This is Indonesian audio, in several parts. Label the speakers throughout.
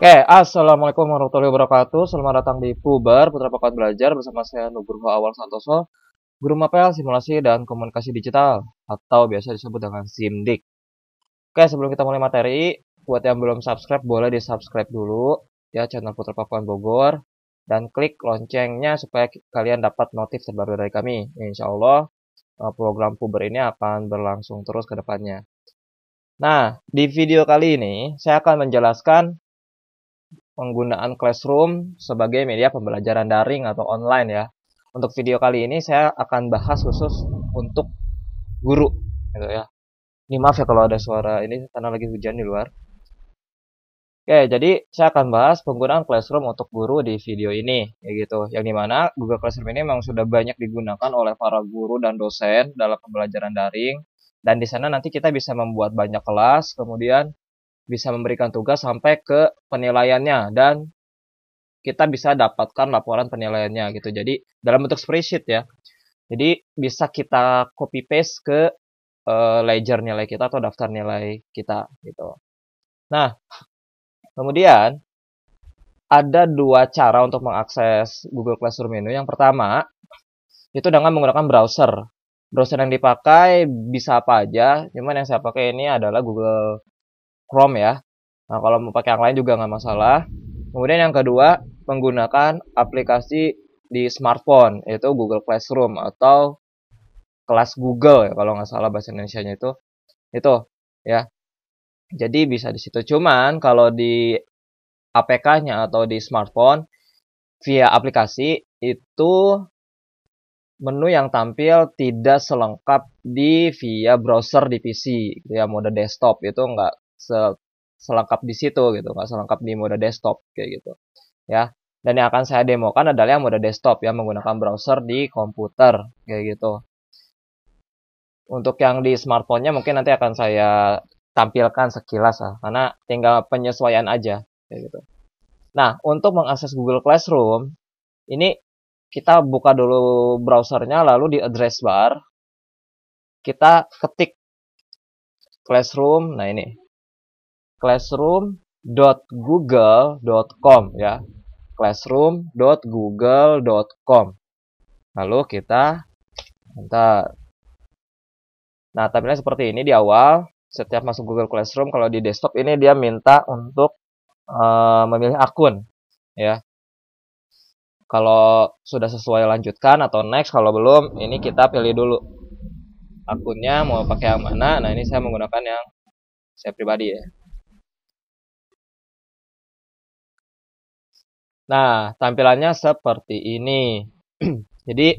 Speaker 1: Oke, assalamualaikum warahmatullahi wabarakatuh. Selamat datang di Puber Putra Pakat Belajar bersama saya Nugroho Awal Santoso, Guru Mapel Simulasi dan Komunikasi Digital atau biasa disebut dengan SIMDIK. Oke, sebelum kita mulai materi, buat yang belum subscribe boleh di subscribe dulu ya channel Putra Pakuan Bogor dan klik loncengnya supaya kalian dapat notif terbaru dari kami. Insya Allah program Puber ini akan berlangsung terus ke depannya. Nah, di video kali ini saya akan menjelaskan penggunaan Classroom sebagai media pembelajaran daring atau online ya. Untuk video kali ini saya akan bahas khusus untuk guru gitu ya. Ini maaf ya kalau ada suara ini karena lagi hujan di luar. Oke, jadi saya akan bahas penggunaan Classroom untuk guru di video ini, ya gitu. Yang dimana Google Classroom ini memang sudah banyak digunakan oleh para guru dan dosen dalam pembelajaran daring. Dan di sana nanti kita bisa membuat banyak kelas, kemudian bisa memberikan tugas sampai ke penilaiannya dan kita bisa dapatkan laporan penilaiannya gitu. Jadi dalam bentuk spreadsheet ya. Jadi bisa kita copy paste ke ledger nilai kita atau daftar nilai kita gitu. Nah, kemudian ada dua cara untuk mengakses Google Classroom ini. Yang pertama, itu dengan menggunakan browser. Browser yang dipakai bisa apa aja, cuman yang saya pakai ini adalah Google Chrome ya. Nah, kalau mau pakai yang lain juga nggak masalah. Kemudian yang kedua, menggunakan aplikasi di smartphone, yaitu Google Classroom atau kelas Google ya kalau nggak salah bahasa Indonesianya itu ya. Jadi bisa di situ. Cuman kalau di APK-nya atau di smartphone via aplikasi itu menu yang tampil tidak selengkap di via browser di PC gitu ya, mode desktop itu nggak selengkap di situ gitu, nggak selengkap di mode desktop kayak gitu ya. Dan yang akan saya demokan adalah yang mode desktop ya, menggunakan browser di komputer kayak gitu. Untuk yang di smartphone-nya mungkin nanti akan saya tampilkan sekilas lah, karena tinggal penyesuaian aja kayak gitu. Nah, untuk mengakses Google Classroom ini kita buka dulu browsernya, lalu di address bar kita ketik Classroom. Nah ini classroom.google.com ya, classroom.google.com. Lalu kita enter. Nah, tampilannya seperti ini di awal. Setiap masuk Google Classroom, kalau di desktop ini dia minta untuk memilih akun ya. Kalau sudah sesuai lanjutkan atau next, kalau belum ini kita pilih dulu akunnya mau pakai yang mana. Nah, ini saya menggunakan yang saya pribadi ya. Nah, tampilannya seperti ini. Jadi,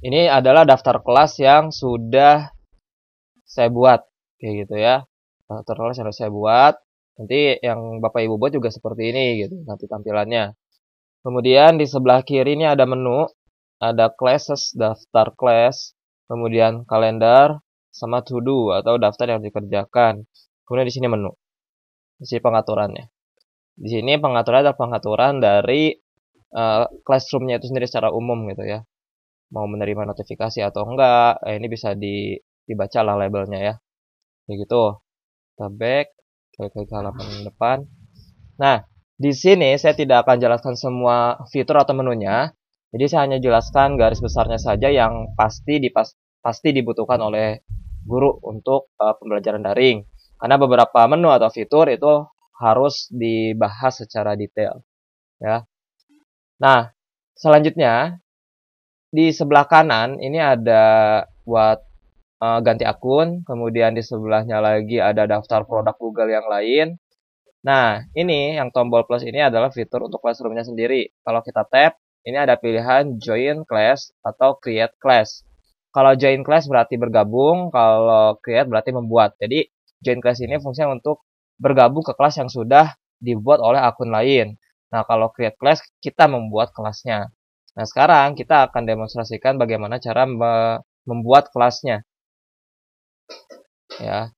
Speaker 1: ini adalah daftar kelas yang sudah saya buat kayak gitu ya. Daftar kelas yang sudah saya buat. Nanti yang Bapak Ibu buat juga seperti ini gitu nanti tampilannya. Kemudian di sebelah kiri ini ada menu, ada classes, daftar kelas, kemudian kalender, sama to do atau daftar yang dikerjakan. Kemudian di sini menu, di sini pengaturannya. Di sini pengaturan adalah pengaturan dari Classroom-nya itu sendiri secara umum gitu ya. Mau menerima notifikasi atau enggak, ini bisa dibaca lah labelnya ya. Kayak gitu. Kita back ke halaman depan. Nah, di sini saya tidak akan jelaskan semua fitur atau menunya. Jadi saya hanya jelaskan garis besarnya saja yang pasti dibutuhkan oleh guru untuk pembelajaran daring. Karena beberapa menu atau fitur itu harus dibahas secara detail, ya. Nah, selanjutnya di sebelah kanan ini ada buat ganti akun, kemudian di sebelahnya lagi ada daftar produk Google yang lain. Nah, ini yang tombol plus ini adalah fitur untuk Classroom-nya sendiri. Kalau kita tap, ini ada pilihan Join Class atau Create Class. Kalau Join Class berarti bergabung, kalau Create berarti membuat. Jadi, Join Class ini fungsinya untuk bergabung ke kelas yang sudah dibuat oleh akun lain. Nah, kalau Create Class, kita membuat kelasnya. Nah, sekarang kita akan demonstrasikan bagaimana cara membuat kelasnya. Ya.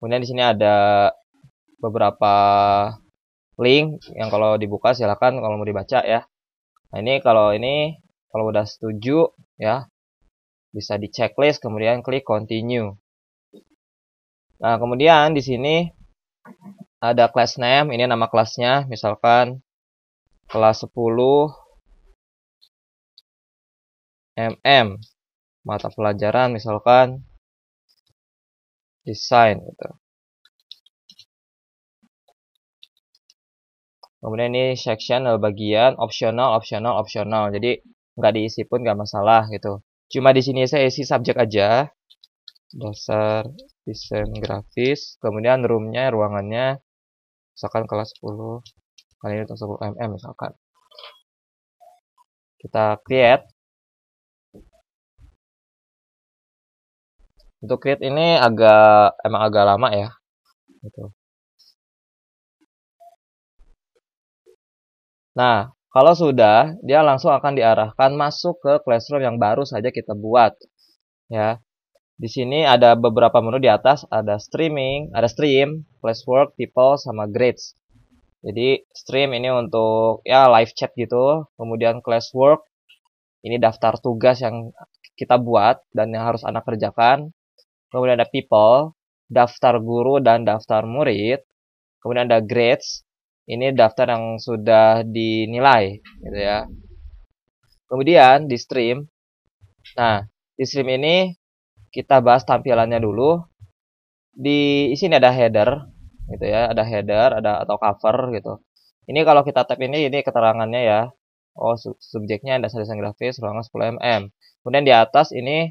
Speaker 1: Kemudian di sini ada beberapa link yang kalau dibuka silakan kalau mau dibaca ya. Nah, kalau udah setuju ya, bisa di checklist kemudian klik continue. Nah, kemudian di sini ada class name, ini nama kelasnya, misalkan kelas 10 MM, mata pelajaran misalkan desain gitu. Kemudian ini section bagian optional. Jadi nggak diisi pun nggak masalah gitu. Cuma di sini saya isi subjek aja. Dasar desain grafis. Kemudian roomnya, ruangannya, misalkan kelas 10 kali ini untuk 10 mm misalkan. Kita create. Untuk create ini emang agak lama ya. Gitu. Nah, kalau sudah, dia langsung akan diarahkan masuk ke classroom yang baru saja kita buat. Ya, di sini ada beberapa menu di atas, ada stream, classwork, people, sama grades. Jadi stream ini untuk ya live chat gitu, kemudian classwork ini daftar tugas yang kita buat dan yang harus anak kerjakan. Kemudian ada people, daftar guru dan daftar murid. Kemudian ada grades, ini daftar yang sudah dinilai gitu ya. Kemudian di stream, nah di stream ini kita bahas tampilannya dulu. Di sini ada header gitu ya, ada header, ada atau cover gitu. Ini kalau kita tap ini keterangannya ya. Oh, subjeknya dasar desain grafis ruangan 10 mm. Kemudian di atas ini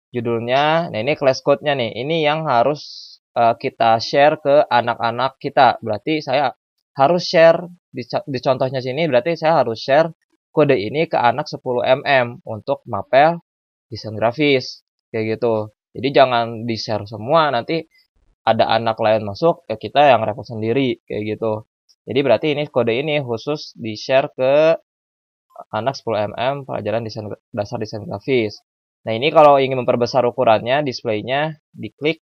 Speaker 1: judulnya. Nah, ini class code-nya nih. Ini yang harus kita share ke anak-anak kita. Berarti saya harus share di contohnya sini, berarti saya harus share kode ini ke anak 10 mm untuk mapel desain grafis kayak gitu. Jadi jangan di-share semua, nanti ada anak lain masuk ya kita yang repot sendiri kayak gitu. Jadi berarti ini kode ini khusus di-share ke anak 10 mm pelajaran dasar desain grafis. Nah, ini kalau ingin memperbesar ukurannya, displaynya diklik.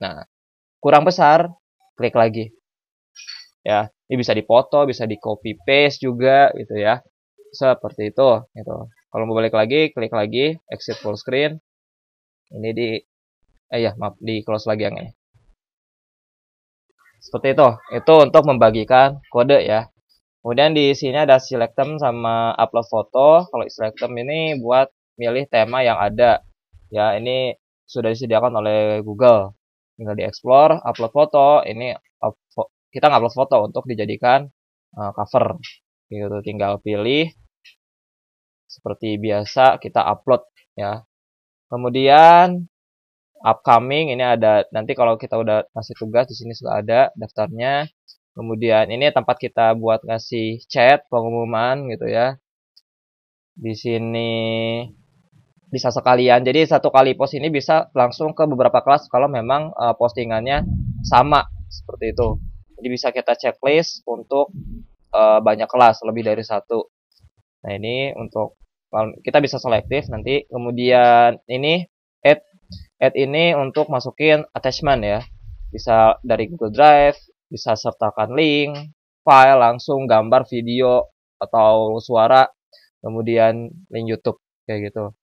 Speaker 1: Nah, kurang besar, klik lagi. Ya, ini bisa dipoto, bisa di copy paste juga gitu ya. Seperti itu gitu. Kalau mau balik lagi, klik lagi, exit full screen. Ini di close lagi yang ini. Seperti itu. Itu untuk membagikan kode ya. Kemudian di sini ada select them sama upload foto. Kalau select them ini buat milih tema yang ada. Ya, ini sudah disediakan oleh Google. Tinggal di explore, upload foto. Ini kita ngupload foto untuk dijadikan cover. Gitu, tinggal pilih seperti biasa kita upload ya. Kemudian upcoming ini ada, nanti kalau kita udah ngasih tugas di sini sudah ada daftarnya. Kemudian ini tempat kita buat ngasih chat pengumuman gitu ya. Di sini bisa sekalian. Jadi satu kali post ini bisa langsung ke beberapa kelas kalau memang postingannya sama seperti itu. Jadi bisa kita checklist untuk banyak kelas, lebih dari satu. Nah, ini untuk kita bisa selektif nanti. Kemudian ini add ini untuk masukin attachment ya. Bisa dari Google Drive, bisa sertakan link, file, langsung gambar, video, atau suara, kemudian link YouTube kayak gitu.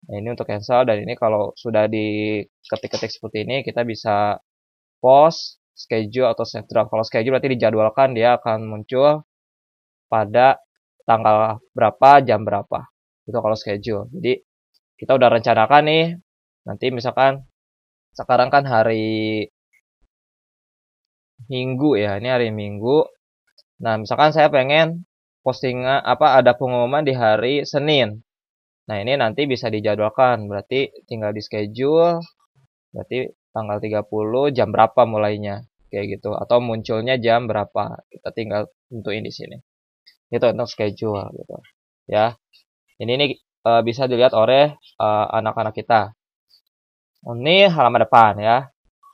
Speaker 1: Nah, ini untuk cancel, dan ini kalau sudah diketik-ketik seperti ini kita bisa post, schedule, atau save draft. Kalau schedule berarti dijadwalkan, dia akan muncul pada tanggal berapa, jam berapa. Itu kalau schedule. Jadi kita udah rencanakan nih, nanti misalkan sekarang kan hari Minggu ya, ini hari Minggu. Nah, misalkan saya pengen postingan ada pengumuman di hari Senin. Nah, ini nanti bisa dijadwalkan, berarti tinggal di schedule, berarti tanggal 30 jam berapa mulainya, kayak gitu. Atau munculnya jam berapa, kita tinggal tentuin di sini. Itu untuk schedule gitu. Ya. Ini bisa dilihat oleh anak-anak kita. Ini halaman depan ya.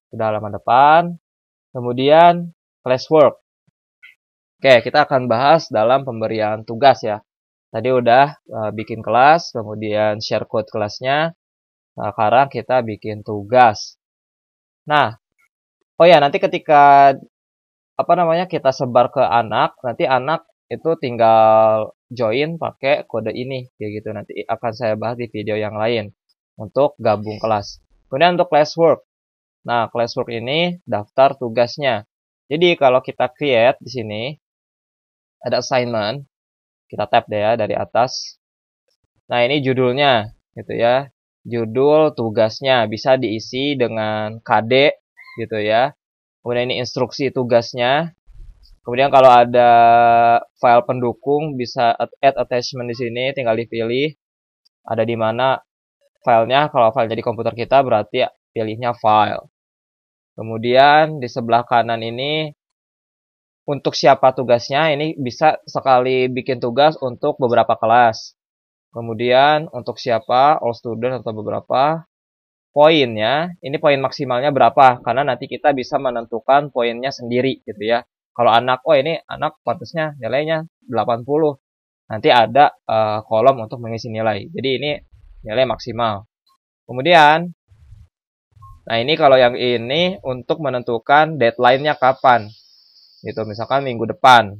Speaker 1: Sudah halaman depan. Kemudian classwork. Oke, kita akan bahas dalam pemberian tugas ya. Tadi udah bikin kelas, kemudian share code kelasnya. Nah, sekarang kita bikin tugas. Nah, oh ya, nanti ketika kita sebar ke anak, nanti anak itu tinggal join pakai kode ini kayak gitu. Nanti akan saya bahas di video yang lain untuk gabung kelas. Kemudian untuk classwork. Nah, classwork ini daftar tugasnya. Jadi kalau kita create di sini ada assignment, kita tap deh ya dari atas. Nah, ini judulnya gitu ya. Judul tugasnya bisa diisi dengan KD gitu ya. Kemudian ini instruksi tugasnya. Kemudian kalau ada file pendukung bisa add attachment di sini, tinggal dipilih ada di mana filenya. Kalau filenya di komputer kita berarti pilihnya file. Kemudian di sebelah kanan ini untuk siapa tugasnya, ini bisa sekali bikin tugas untuk beberapa kelas. Kemudian untuk siapa, all student atau beberapa. Poinnya, ini poin maksimalnya berapa? Karena nanti kita bisa menentukan poinnya sendiri gitu ya. Kalau anak, oh ini anak pantasnya nilainya 80. Nanti ada kolom untuk mengisi nilai. Jadi ini nilai maksimal. Kemudian, nah ini kalau yang ini untuk menentukan deadline-nya kapan. Gitu, misalkan minggu depan.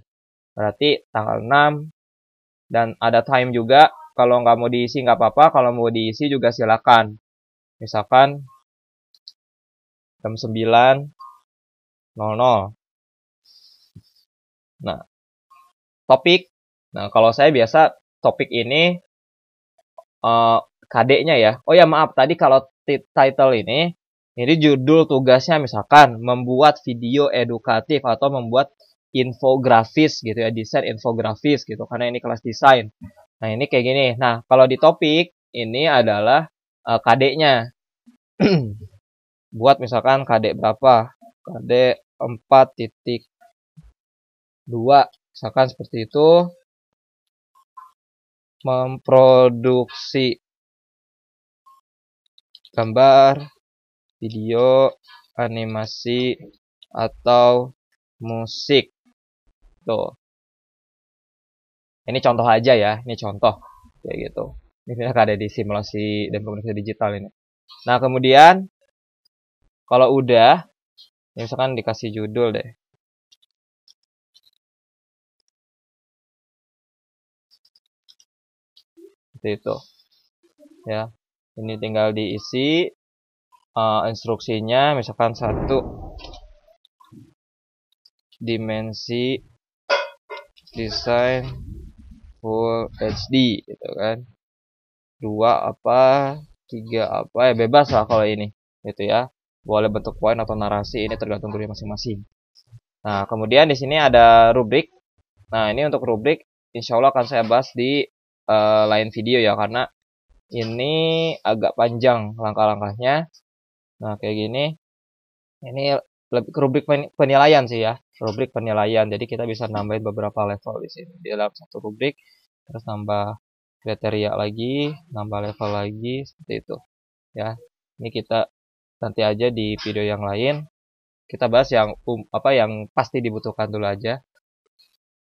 Speaker 1: Berarti tanggal 6. Dan ada time juga. Kalau nggak mau diisi nggak apa-apa. Kalau mau diisi juga silakan. Misalkan jam 9.00. Nah, topik. Nah, kalau saya biasa topik ini KD-nya ya. Oh ya, maaf. Tadi kalau title ini judul tugasnya misalkan membuat video edukatif atau membuat infografis gitu ya, desain infografis gitu. Karena ini kelas desain. Nah, ini kayak gini. Nah, kalau di topik ini adalah KD-nya. Buat misalkan KD berapa? KD 4.2 misalkan seperti itu. Memproduksi gambar, video, animasi, atau musik. Tuh. Ini contoh aja ya, ini contoh kayak gitu. Ini ada di simulasi dan komunikasi digital ini. Nah, kemudian kalau udah, misalkan dikasih judul deh. Seperti itu. Ya. Ini tinggal diisi instruksinya, misalkan 1 dimensi desain full HD gitu kan. 2 apa, 3 apa, ya bebas lah kalau ini gitu ya. Boleh bentuk poin atau narasi, ini tergantung dari masing-masing. Nah, kemudian di sini ada rubrik. Nah, ini untuk rubrik insya Allah akan saya bahas di lain video ya, karena ini agak panjang langkah-langkahnya. Nah, kayak gini. Ini lebih ke rubrik penilaian sih ya, rubrik penilaian. Jadi kita bisa nambahin beberapa level di sini di dalam satu rubrik, terus nambah kriteria lagi, nambah level lagi seperti itu. Ya, ini kita nanti aja di video yang lain. Kita bahas yang apa yang pasti dibutuhkan dulu aja.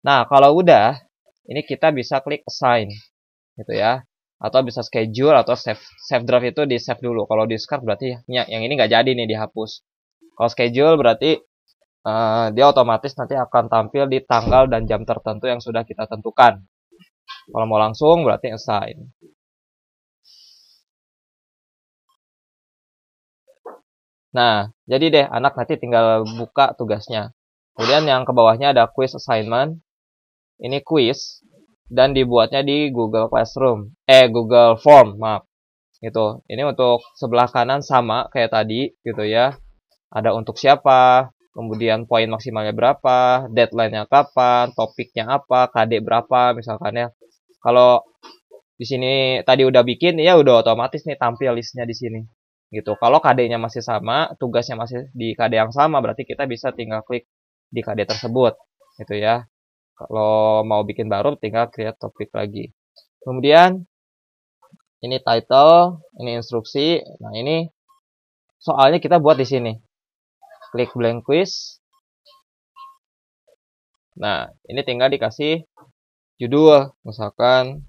Speaker 1: Nah, kalau udah, ini kita bisa klik assign, gitu ya. Atau bisa schedule atau save draft itu di save dulu. Kalau di discard berarti yang ini nggak jadi nih dihapus. Kalau schedule berarti dia otomatis nanti akan tampil di tanggal dan jam tertentu yang sudah kita tentukan. Kalau mau langsung berarti assign. Nah, jadi deh anak nanti tinggal buka tugasnya. Kemudian yang ke bawahnya ada quiz assignment. Ini quiz dan dibuatnya di Google Classroom. Google Form, maaf. Gitu. Ini untuk sebelah kanan sama kayak tadi gitu ya. Ada untuk siapa, kemudian poin maksimalnya berapa, deadline-nya kapan, topiknya apa, KD berapa misalkan ya. Kalau di sini tadi udah bikin ya udah otomatis nih tampil listnya di sini. Gitu. Kalau KD-nya masih sama, tugasnya masih di KD yang sama, berarti kita bisa tinggal klik di KD tersebut gitu ya. Kalau mau bikin baru tinggal create topik lagi. Kemudian ini title, ini instruksi. Nah, ini soalnya kita buat di sini. Klik blank quiz. Nah, ini tinggal dikasih judul, misalkan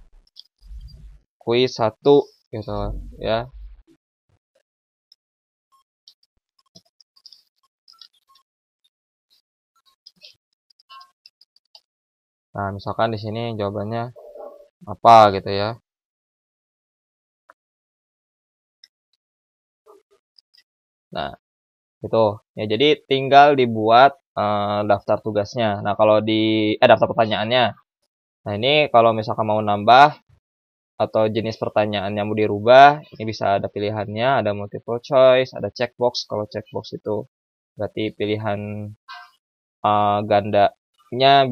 Speaker 1: quiz 1 gitu ya. Nah, misalkan di sini jawabannya apa gitu ya. Nah, gitu. Ya, jadi tinggal dibuat daftar tugasnya. Nah, kalau di daftar pertanyaannya. Nah, ini kalau misalkan mau nambah atau jenis pertanyaan yang mau dirubah, ini bisa ada pilihannya, ada multiple choice, ada checkbox. Kalau checkbox itu berarti pilihan gandanya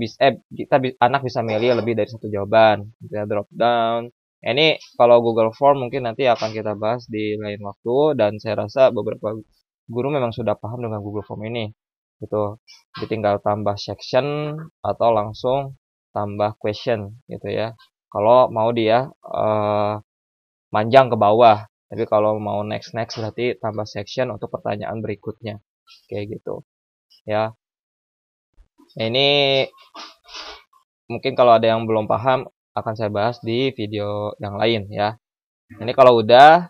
Speaker 1: anak bisa milih lebih dari satu jawaban. Kita drop down. Ini kalau Google Form mungkin nanti akan kita bahas di lain waktu, dan saya rasa beberapa guru memang sudah paham dengan Google Form ini. Gitu. Jadi tinggal tambah section atau langsung tambah question gitu ya. Kalau mau dia panjang ke bawah. Tapi kalau mau next berarti tambah section untuk pertanyaan berikutnya. Kayak gitu. Ya. Nah, ini mungkin kalau ada yang belum paham akan saya bahas di video yang lain ya. Ini kalau udah,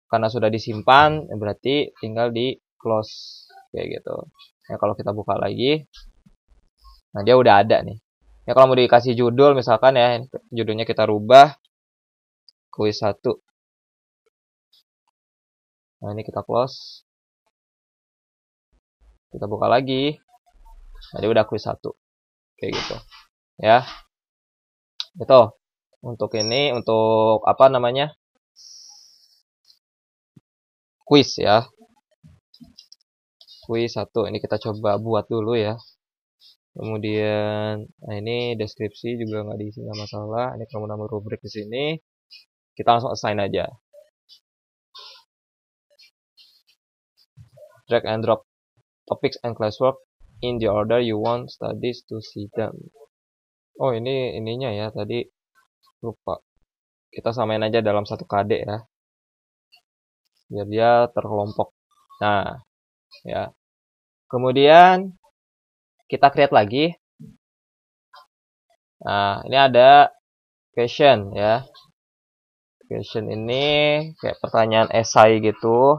Speaker 1: karena sudah disimpan, berarti tinggal di close kayak gitu. Ya, kalau kita buka lagi, nah dia udah ada nih. Ya, kalau mau dikasih judul misalkan ya, judulnya kita rubah kuis 1. Nah, ini kita close. Kita buka lagi. Nah, dia udah kuis 1. Kayak gitu. Ya. Itu untuk ini, untuk apa namanya? Kuis ya. Kuis 1. Ini kita coba buat dulu ya. Kemudian, nah ini deskripsi juga nggak diisi, nggak masalah. Ini kalau nambah rubrik di sini, kita langsung assign aja. Drag and drop topics and classwork in the order you want studies to see them. Oh, ini ininya ya, tadi lupa. Kita samain aja dalam satu KD ya. Biar dia terkelompok. Nah, ya. Kemudian kita create lagi. Nah, ini ada question ya. Question ini kayak pertanyaan esai gitu.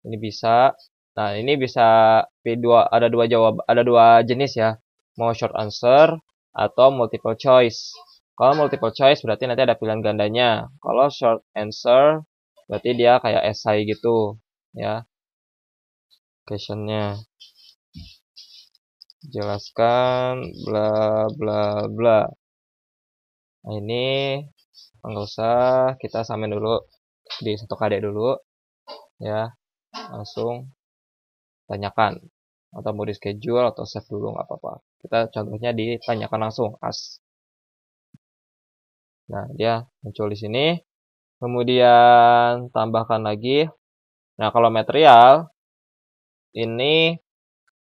Speaker 1: Ini bisa. Nah, ini bisa ada dua jenis ya. Mau short answer atau multiple choice. Kalau multiple choice berarti nanti ada pilihan gandanya. Kalau short answer berarti dia kayak esai gitu ya. Questionnya jelaskan bla bla bla. Nah, ini nggak usah, kita samain dulu di satu KD dulu ya, langsung tanyakan atau mau di schedule atau save dulu nggak apa-apa. Kita contohnya ditanyakan langsung as. Nah, dia muncul di sini. Kemudian tambahkan lagi. Nah, kalau material ini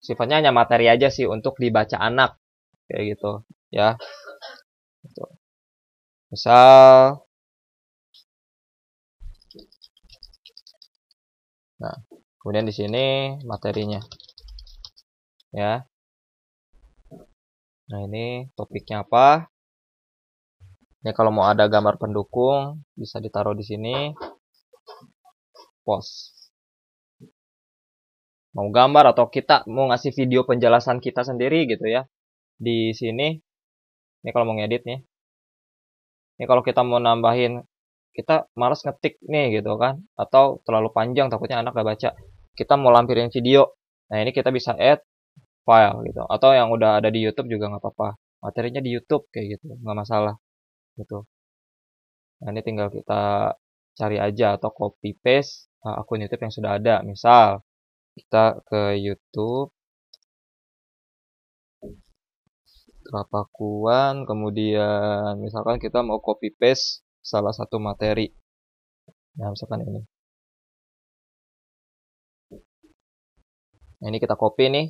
Speaker 1: sifatnya hanya materi aja sih untuk dibaca anak kayak gitu ya. Gitu. Misal, nah, kemudian di sini materinya ya. Nah, ini topiknya apa? Ini kalau mau ada gambar pendukung bisa ditaruh di sini. Post. Mau gambar atau kita mau ngasih video penjelasan kita sendiri gitu ya. Di sini. Ini kalau mau ngedit nih. Ini kalau kita mau nambahin, kita malas ngetik nih gitu kan. Atau terlalu panjang takutnya anak gak baca. Kita mau lampirin video. Nah, ini kita bisa add file gitu. Atau yang udah ada di YouTube juga nggak apa-apa. Materinya di YouTube kayak gitu, nggak masalah gitu. Nah, ini tinggal kita cari aja atau copy paste akun YouTube yang sudah ada. Misal kita ke YouTube Trapakuan, kemudian misalkan kita mau copy paste salah satu materi. Nah, misalkan ini. Nah, ini kita copy nih.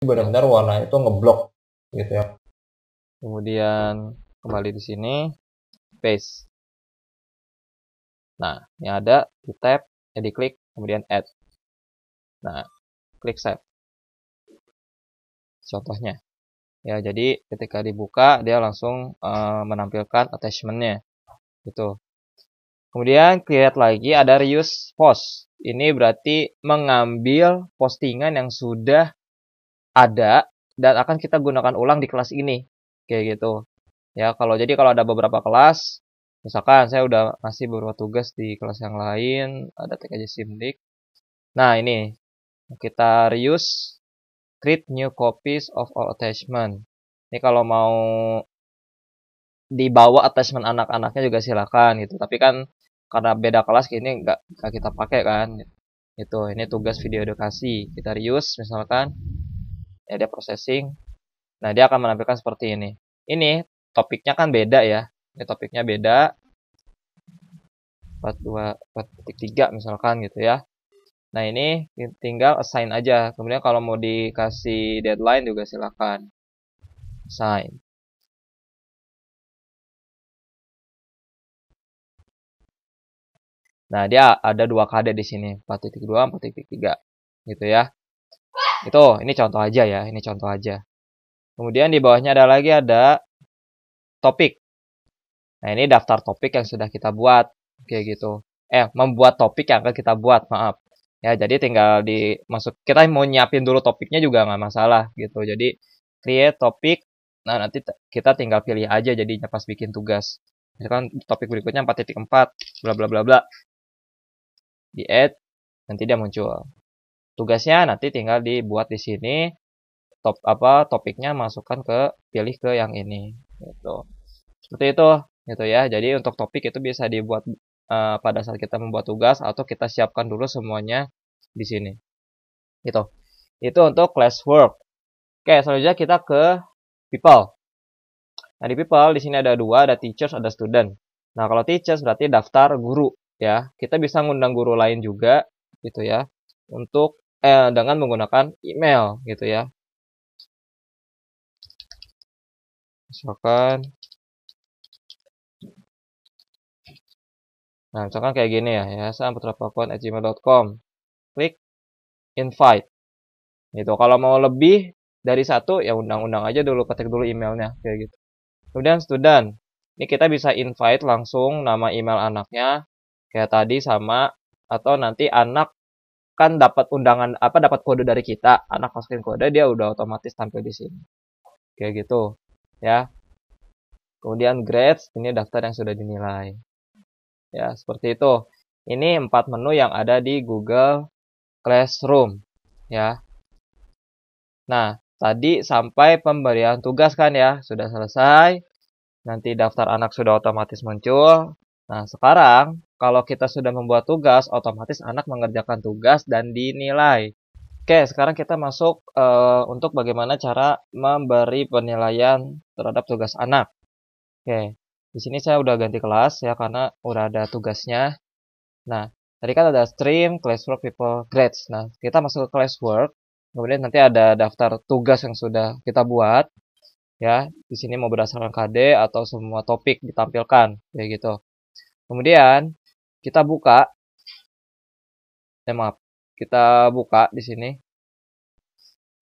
Speaker 1: Benar-benar warna itu ngeblok gitu ya. Kemudian kembali di sini, paste. Nah, ini ada di tab, ya diklik, kemudian add. Nah, klik save. Contohnya. Ya, jadi ketika dibuka dia langsung menampilkan attachment-nya. Gitu. Kemudian create lagi ada reuse post. Ini berarti mengambil postingan yang sudah ada dan akan kita gunakan ulang di kelas ini. Kayak gitu. Ya, kalau ada beberapa kelas, misalkan saya udah ngasih beberapa tugas di kelas yang lain, ada tag aja simdik. Nah, ini Kita reuse, create new copies of all attachment. Ini kalau mau dibawa attachment anak-anaknya juga silakan gitu. Tapi kan karena beda kelas ini nggak kita pakai kan. Itu ini tugas video edukasi. Kita reuse misalkan, ya dia processing. Nah, dia akan menampilkan seperti ini. Ini topiknya kan beda ya. Ini topiknya beda. 4.3 misalkan gitu ya. Nah, ini tinggal assign aja. Kemudian kalau mau dikasih deadline juga silakan. Assign. Nah, dia ada 2 KD di sini, 4.2, 4.3 gitu ya. Itu ini contoh aja ya, ini contoh aja. Kemudian di bawahnya ada topik. Nah, ini daftar topik yang sudah kita buat kayak gitu. Membuat topik yang akan kita buat, maaf. Ya, jadi tinggal dimasuk, kita mau nyiapin dulu topiknya juga nggak masalah gitu. Jadi create topik. Nah, nanti kita tinggal pilih aja jadinya pas bikin tugas. Misalkan topik berikutnya 4.4 bla bla bla bla. Di add, nanti dia muncul. Tugasnya nanti tinggal dibuat di sini, topiknya masukkan pilih ke yang ini gitu. Seperti itu gitu ya. Jadi untuk topik itu bisa dibuat pada saat kita membuat tugas atau kita siapkan dulu semuanya di sini. Gitu. Itu untuk classwork. Oke, selanjutnya kita ke people. Nah, di people di sini ada 2, ada teachers, ada student. Nah, kalau teachers berarti daftar guru ya. Kita bisa ngundang guru lain juga gitu ya. Untuk dengan menggunakan email gitu ya. Misalkan kayak gini ya, yayasanputrapakon@gmail.com. Klik invite. Gitu. Kalau mau lebih dari 1 ya undang-undang aja dulu, ketik dulu emailnya kayak gitu. Kemudian student. Ini kita bisa invite langsung nama email anaknya kayak tadi sama, atau nanti anak kan dapat undangan dapat kode dari kita, anak masukin kode dia udah otomatis tampil di sini. Kayak gitu ya. Kemudian grades, ini daftar yang sudah dinilai. Ya, seperti itu. Ini 4 menu yang ada di Google Classroom ya. Nah, tadi sampai pemberian tugas kan ya, sudah selesai. Nanti daftar anak sudah otomatis muncul. Nah, sekarang kalau kita sudah membuat tugas, otomatis anak mengerjakan tugas dan dinilai. Oke, sekarang kita masuk untuk bagaimana cara memberi penilaian terhadap tugas anak. Oke, di sini saya udah ganti kelas ya karena udah ada tugasnya. Nah, tadi kan ada stream, classwork, people, grades. Nah, kita masuk ke classwork. Kemudian nanti ada daftar tugas yang sudah kita buat. Ya, di sini mau berdasarkan KD atau semua topik ditampilkan, kayak gitu. Kemudian kita buka, maaf, kita buka di sini.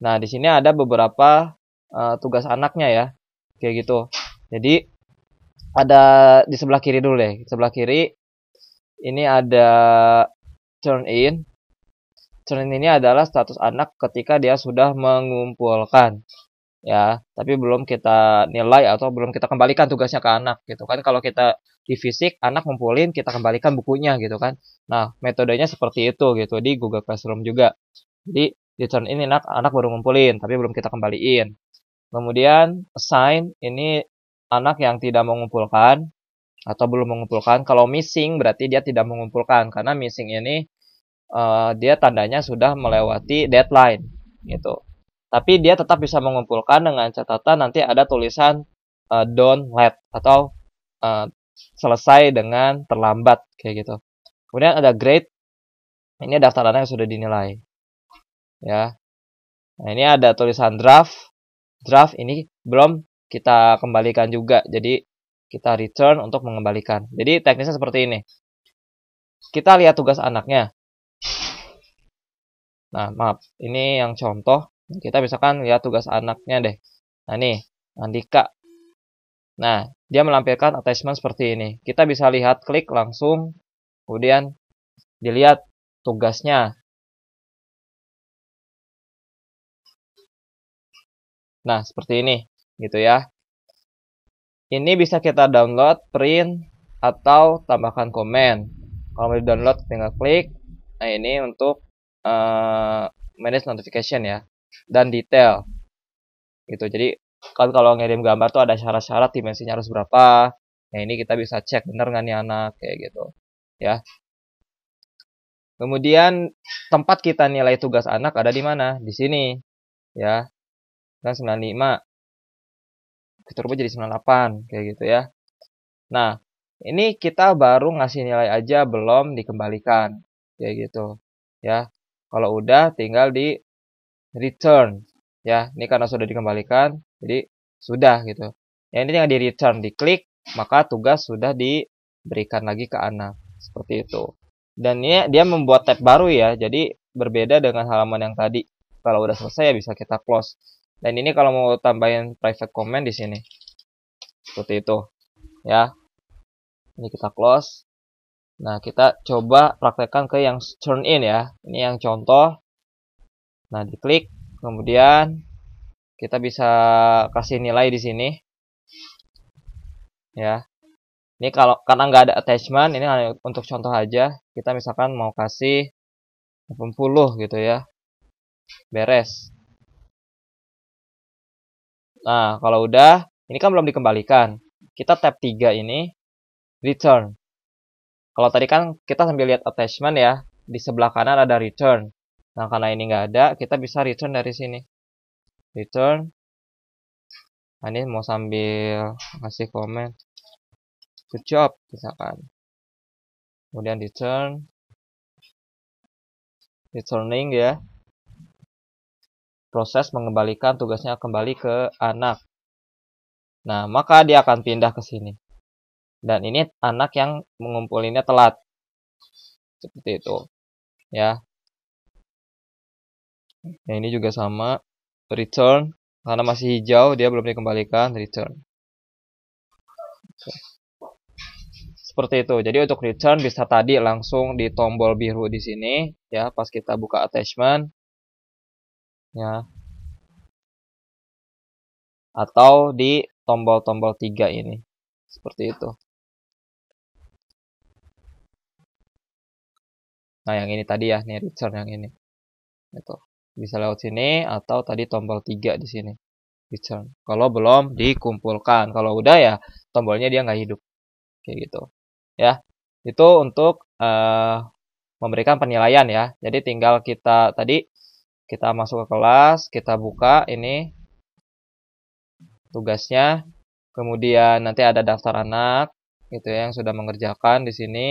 Speaker 1: Nah, di sini ada beberapa tugas anaknya ya, kayak gitu. Jadi ada di sebelah kiri dulu deh. Sebelah kiri ini ada turn in. Turn in ini adalah status anak ketika dia sudah mengumpulkan. Ya, tapi belum kita nilai atau belum kita kembalikan tugasnya ke anak gitu kan. Kalau kita di fisik anak ngumpulin, kita kembalikan bukunya gitu kan. Nah, metodenya seperti itu gitu di Google Classroom juga. Jadi di turn in anak baru ngumpulin tapi belum kita kembaliin. Kemudian assign ini anak yang tidak mengumpulkan atau belum mengumpulkan. Kalau missing berarti dia tidak mengumpulkan karena missing ini dia tandanya sudah melewati deadline gitu. Tapi dia tetap bisa mengumpulkan dengan catatan nanti ada tulisan don't let atau selesai dengan terlambat kayak gitu. Kemudian ada grade. Ini daftar anak yang sudah dinilai. Ya. Nah, ini ada tulisan draft. Draft ini belum kita kembalikan juga. Jadi kita return untuk mengembalikan. Jadi teknisnya seperti ini. Kita lihat tugas anaknya. Nah, maaf. Ini yang contoh. Kita misalkan lihat tugas anaknya deh. Nah, nih, Andika. Nah, dia melampirkan attachment seperti ini. Kita bisa lihat, klik langsung, kemudian dilihat tugasnya. Nah, seperti ini, gitu ya. Ini bisa kita download, print, atau tambahkan komen. Kalau mau di download, tinggal klik. Nah, ini untuk manage notification ya, dan detail gitu. Jadi kan kalau ngirim gambar tuh ada syarat-syarat dimensinya harus berapa. Nah ini kita bisa cek bener nggak nih anak kayak gitu ya. Kemudian tempat kita nilai tugas anak ada di mana? Di sini ya. Kan 95 kita rubah jadi 98 kayak gitu ya. Nah, ini kita baru ngasih nilai aja belum dikembalikan kayak gitu ya. Kalau udah tinggal di return ya. Ini karena sudah dikembalikan jadi sudah gitu. Ya ini tinggal di return, diklik maka tugas sudah diberikan lagi ke anak seperti itu. Dan ini dia membuat tab baru ya. Jadi berbeda dengan halaman yang tadi. Kalau udah selesai ya bisa kita close. Dan ini kalau mau tambahin private comment di sini. Seperti itu ya. Ini kita close. Nah, kita coba praktekkan ke yang turn in ya. Ini yang contoh. Nah, diklik, kemudian kita bisa kasih nilai di sini. Ya. Ini kalau karena nggak ada attachment, ini hanya untuk contoh aja. Kita misalkan mau kasih 80 gitu ya. Beres. Nah, kalau udah, ini kan belum dikembalikan. Kita tab 3 ini, return. Kalau tadi kan kita sambil lihat attachment ya, di sebelah kanan ada return. Nah, karena ini nggak ada, kita bisa return dari sini. Return. Nah, ini mau sambil ngasih komen. Good job, misalkan. Kemudian return. Returning ya. Proses mengembalikan tugasnya kembali ke anak. Nah, maka dia akan pindah ke sini. Dan ini anak yang mengumpulinnya telat. Seperti itu. Ya. Nah, ini juga sama. Return. Karena masih hijau, dia belum dikembalikan. Return. Oke. Seperti itu. Jadi untuk return bisa tadi langsung di tombol biru di sini. Ya, pas kita buka attachment. Ya. Atau di tombol-tombol 3 ini. Seperti itu. Nah, yang ini tadi ya, nih return yang ini. Gitu. Bisa lewat sini atau tadi tombol 3 di sini. Return. Kalau belum dikumpulkan. Kalau udah ya tombolnya dia nggak hidup. Kayak gitu. Ya. Itu untuk memberikan penilaian ya. Jadi tinggal kita tadi kita masuk ke kelas, kita buka ini tugasnya. Kemudian nanti ada daftar anak gitu ya yang sudah mengerjakan di sini.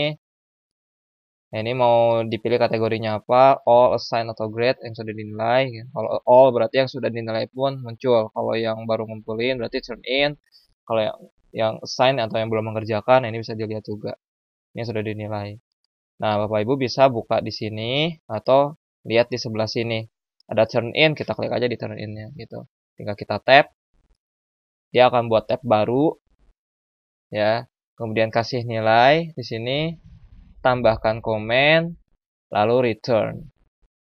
Speaker 1: Nah, ini mau dipilih kategorinya apa, all, assign, atau grade yang sudah dinilai. Kalau all berarti yang sudah dinilai pun muncul. Kalau yang baru ngumpulin berarti turn in. Kalau yang assign atau yang belum mengerjakan, nah ini bisa dilihat juga. Ini sudah dinilai. Nah, Bapak Ibu bisa buka di sini atau lihat di sebelah sini. Ada turn in, kita klik aja di turn in-nya gitu. Tinggal kita tap. Dia akan buat tab baru. Ya. Kemudian kasih nilai di sini. Tambahkan komen, lalu return.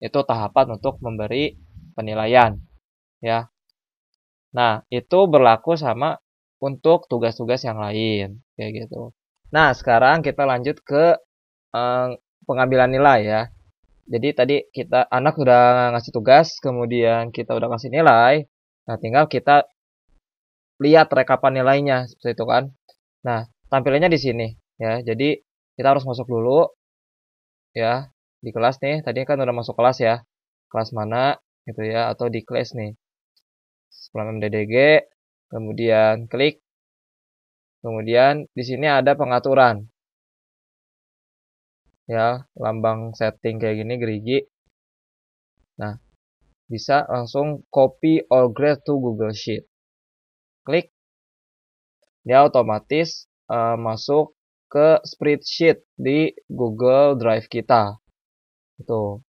Speaker 1: Itu tahapan untuk memberi penilaian, ya. Nah, itu berlaku sama untuk tugas-tugas yang lain, kayak gitu. Nah, sekarang kita lanjut ke pengambilan nilai ya. Jadi tadi kita anak udah ngasih tugas, kemudian kita udah kasih nilai. Nah, tinggal kita lihat rekapan nilainya seperti itu kan. Nah, tampilannya di sini ya. Jadi kita harus masuk dulu ya di kelas nih. Tadi kan udah masuk kelas ya. Kelas mana gitu ya atau di kelas nih. Setelah MDDG, kemudian klik. Kemudian di sini ada pengaturan. Ya, lambang setting kayak gini gerigi. Nah, bisa langsung copy or grade to Google Sheet. Klik. Dia otomatis masuk ke spreadsheet di Google Drive kita. Itu.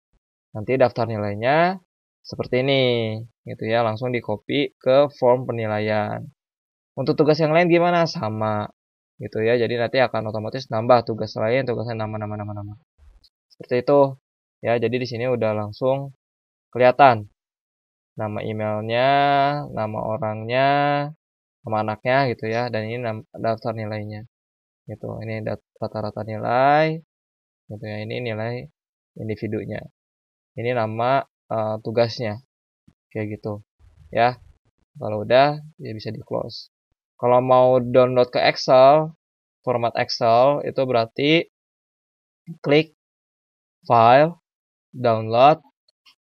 Speaker 1: Nanti daftar nilainya seperti ini, gitu ya, langsung di copy ke form penilaian. Untuk tugas yang lain gimana? Sama, gitu ya. Jadi nanti akan otomatis nambah tugas lain, tugasnya nama. Seperti itu. Ya, jadi di sini udah langsung kelihatan nama emailnya, nama orangnya, nama anaknya gitu ya, dan ini daftar nilainya. Gitu. Ini rata-rata nilai, gitu ya. Ini nilai individunya. Ini nama tugasnya kayak gitu ya. Kalau udah ya bisa di close. Kalau mau download ke Excel, format Excel itu berarti klik file, download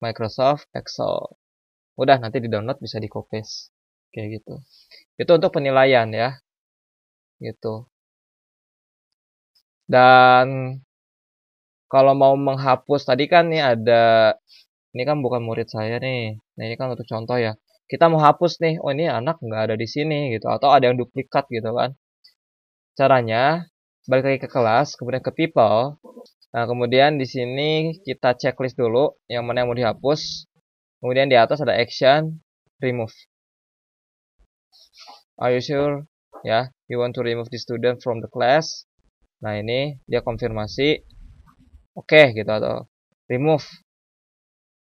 Speaker 1: Microsoft Excel. Udah nanti di download bisa di copy kayak gitu. Itu untuk penilaian ya gitu. Dan kalau mau menghapus tadi kan nih ada, ini kan bukan murid saya nih. Nah ini kan untuk contoh ya. Kita mau hapus nih, oh ini anak nggak ada di sini gitu, atau ada yang duplikat gitu kan. Caranya balik lagi ke kelas, kemudian ke people. Nah kemudian di sini kita checklist dulu yang mana yang mau dihapus. Kemudian di atas ada action, remove. Are you sure? Ya, you want to remove the student from the class. Nah ini dia konfirmasi, oke gitu atau remove.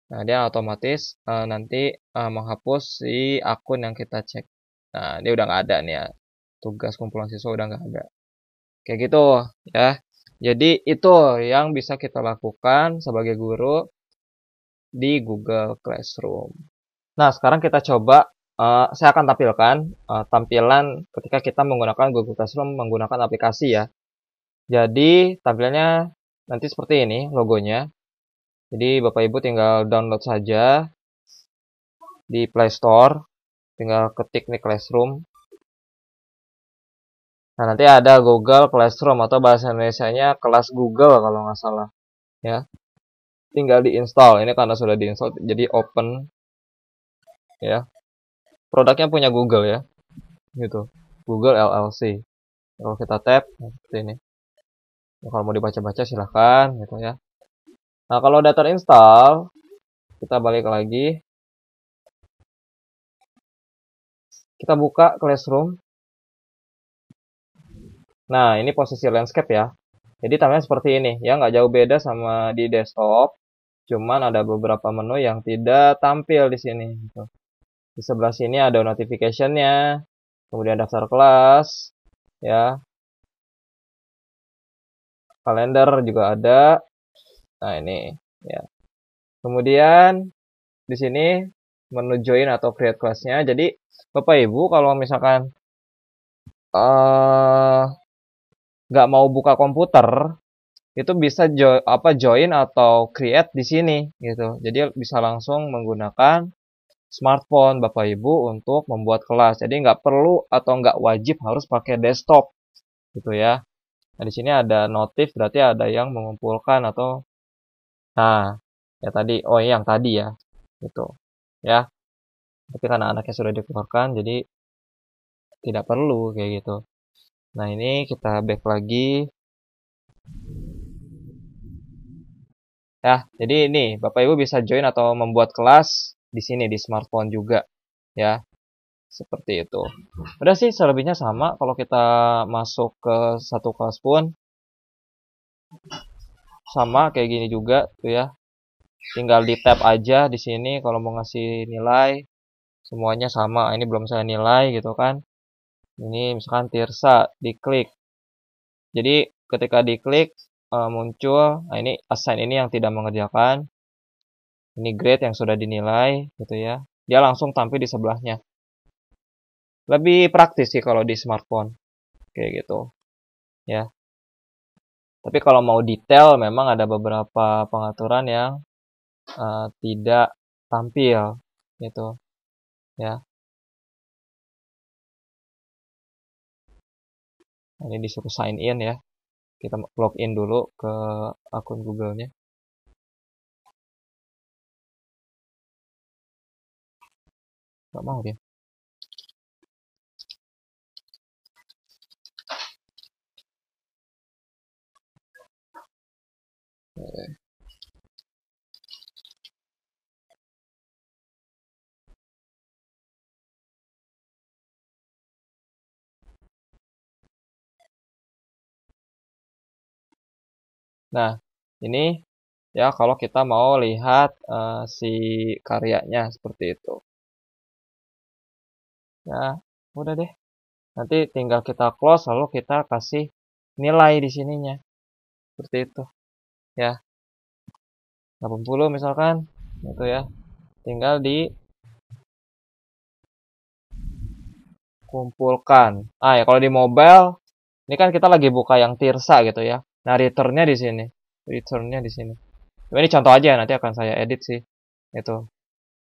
Speaker 1: Nah, dia otomatis nanti menghapus si akun yang kita cek. Nah, dia udah nggak ada nih ya. Tugas kumpulan siswa udah nggak ada. Kayak gitu ya. Jadi itu yang bisa kita lakukan sebagai guru di Google Classroom. Nah, sekarang kita coba, saya akan tampilkan tampilan ketika kita menggunakan Google Classroom menggunakan aplikasi ya. Jadi, tampilannya nanti seperti ini logonya. Jadi, Bapak Ibu tinggal download saja di Play Store, tinggal ketik nih Classroom. Nah, nanti ada Google Classroom atau bahasa Indonesianya kelas Google kalau nggak salah. Ya, tinggal diinstal. Ini karena sudah diinstal, jadi open. Ya, produknya punya Google ya, gitu. Google LLC. Kalau kita tap seperti ini. Ya, kalau mau dibaca-baca silahkan, gitu ya. Nah, kalau udah terinstall, kita balik lagi. Kita buka Classroom. Nah, ini posisi landscape ya. Jadi tampilannya seperti ini, ya nggak jauh beda sama di desktop. Cuman ada beberapa menu yang tidak tampil di sini. Gitu. Di sebelah sini ada notification-nya, kemudian daftar kelas, ya, kalender juga ada. Nah ini, ya. Kemudian di sini menu join atau create class-nya. Jadi Bapak Ibu kalau misalkan nggak mau buka komputer, itu bisa join atau create di sini gitu. Jadi bisa langsung menggunakan smartphone Bapak Ibu untuk membuat kelas. Jadi nggak perlu atau nggak wajib harus pakai desktop gitu ya. Nah di sini ada notif berarti ada yang mengumpulkan atau nah ya tadi oh yang tadi ya gitu ya. Tapi karena anaknya sudah dikeluarkan jadi tidak perlu kayak gitu. Nah ini kita back lagi ya. Jadi ini Bapak Ibu bisa join atau membuat kelas di sini di smartphone juga ya. Seperti itu. Udah sih selebihnya sama. Kalau kita masuk ke satu kelas pun sama kayak gini juga tuh ya. Tinggal di tab aja di sini kalau mau ngasih nilai semuanya sama. Ini belum saya nilai gitu kan. Ini misalkan Tirsa diklik. Jadi ketika diklik muncul nah ini assign ini yang tidak mengerjakan. Ini grade yang sudah dinilai gitu ya. Dia langsung tampil di sebelahnya. Lebih praktis sih kalau di smartphone kayak gitu ya. Tapi kalau mau detail memang ada beberapa pengaturan yang tidak tampil gitu ya. Ini disuruh sign in ya. Kita login dulu ke akun Google-nya. Gak mau dia. Nah, ini ya kalau kita mau lihat si karyanya seperti itu. Ya, udah deh. Nanti tinggal kita close lalu kita kasih nilai di sininya. Seperti itu. Ya, 80 misalkan. gitu ya. Tinggal dikumpulkan. Ya kalau di mobile ini kan kita lagi buka yang Tirsa gitu ya. Nah, returnnya di sini. Returnnya di sini. Ini contoh aja, nanti akan saya edit sih. Itu.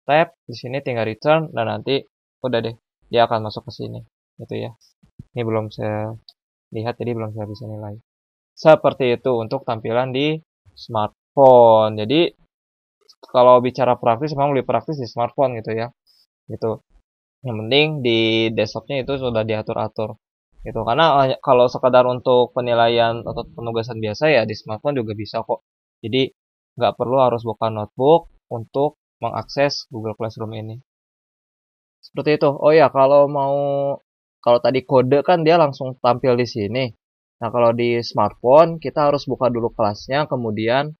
Speaker 1: Tab di sini tinggal return dan nanti udah deh. Dia akan masuk ke sini. Gitu ya. Ini belum saya lihat jadi belum saya bisa nilai. Seperti itu untuk tampilan di smartphone. Jadi kalau bicara praktis memang lebih praktis di smartphone gitu ya. Gitu. Yang penting di desktopnya itu sudah diatur-atur gitu. Karena kalau sekadar untuk penilaian atau penugasan biasa ya di smartphone juga bisa kok. Jadi nggak perlu harus buka notebook untuk mengakses Google Classroom ini. Seperti itu. Oh ya, kalau tadi kode kan dia langsung tampil di sini. Nah, kalau di smartphone kita harus buka dulu kelasnya, kemudian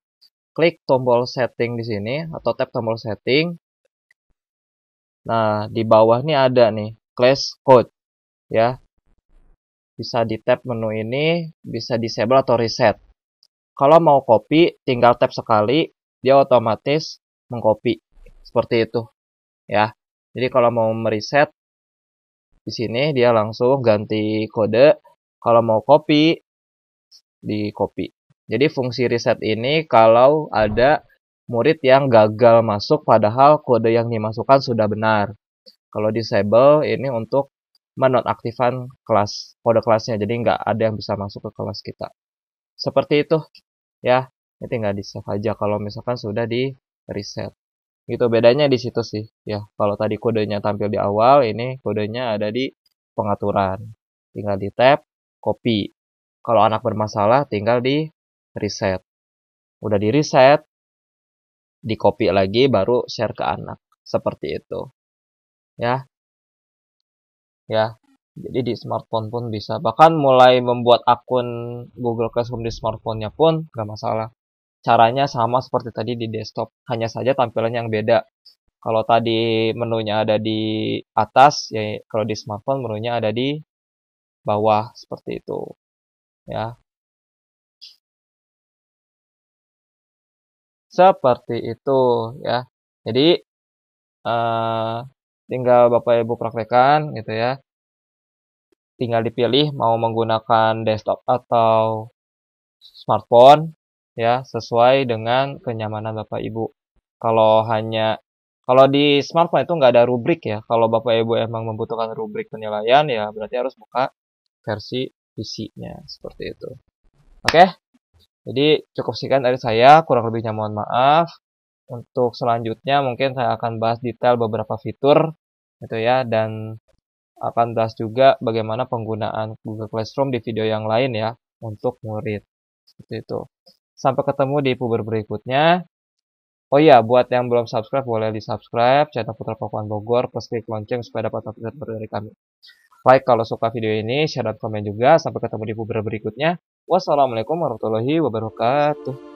Speaker 1: klik tombol setting di sini atau tab tombol setting. Nah, di bawah nih ada nih class code ya. Bisa di tab menu ini, bisa disable atau reset. Kalau mau copy, tinggal tap sekali, dia otomatis mengcopy. Seperti itu ya. Jadi kalau mau mereset di sini dia langsung ganti kode. Kalau mau copy, di copy. Jadi fungsi reset ini kalau ada murid yang gagal masuk padahal kode yang dimasukkan sudah benar. Kalau disable ini untuk menonaktifkan kode kelasnya, jadi nggak ada yang bisa masuk ke kelas kita. Seperti itu ya. Ini tinggal di save aja kalau misalkan sudah di reset. Gitu bedanya di situ sih ya. Kalau tadi kodenya tampil di awal, ini kodenya ada di pengaturan. Tinggal di tab copy. Kalau anak bermasalah tinggal di reset. Udah di reset, di copy lagi baru share ke anak. Seperti itu. Ya. Ya. Jadi di smartphone pun bisa. Bahkan mulai membuat akun Google Classroom di smartphone-nya pun nggak masalah. Caranya sama seperti tadi di desktop. Hanya saja tampilannya yang beda. Kalau tadi menunya ada di atas, ya kalau di smartphone menunya ada di bawah. Seperti itu. Ya. Seperti itu ya. Jadi eh, tinggal Bapak Ibu praktekkan gitu ya. Tinggal dipilih mau menggunakan desktop atau smartphone ya, sesuai dengan kenyamanan Bapak Ibu. Kalau di smartphone itu nggak ada rubrik ya. Kalau Bapak Ibu emang membutuhkan rubrik penilaian ya berarti harus buka versi PC-nya seperti itu. Oke, jadi cukup sekian dari saya, kurang lebihnya mohon maaf. Untuk selanjutnya mungkin saya akan bahas detail beberapa fitur gitu ya, dan akan bahas juga bagaimana penggunaan Google Classroom di video yang lain ya untuk murid. Seperti itu. Sampai ketemu di puber berikutnya. Oh iya, buat yang belum subscribe boleh di-subscribe channel Putra Pakuan Bogor, plus klik lonceng supaya dapat update terbaru dari kami. Like kalau suka video ini, share dan komen juga. Sampai ketemu di puber berikutnya. Wassalamualaikum warahmatullahi wabarakatuh.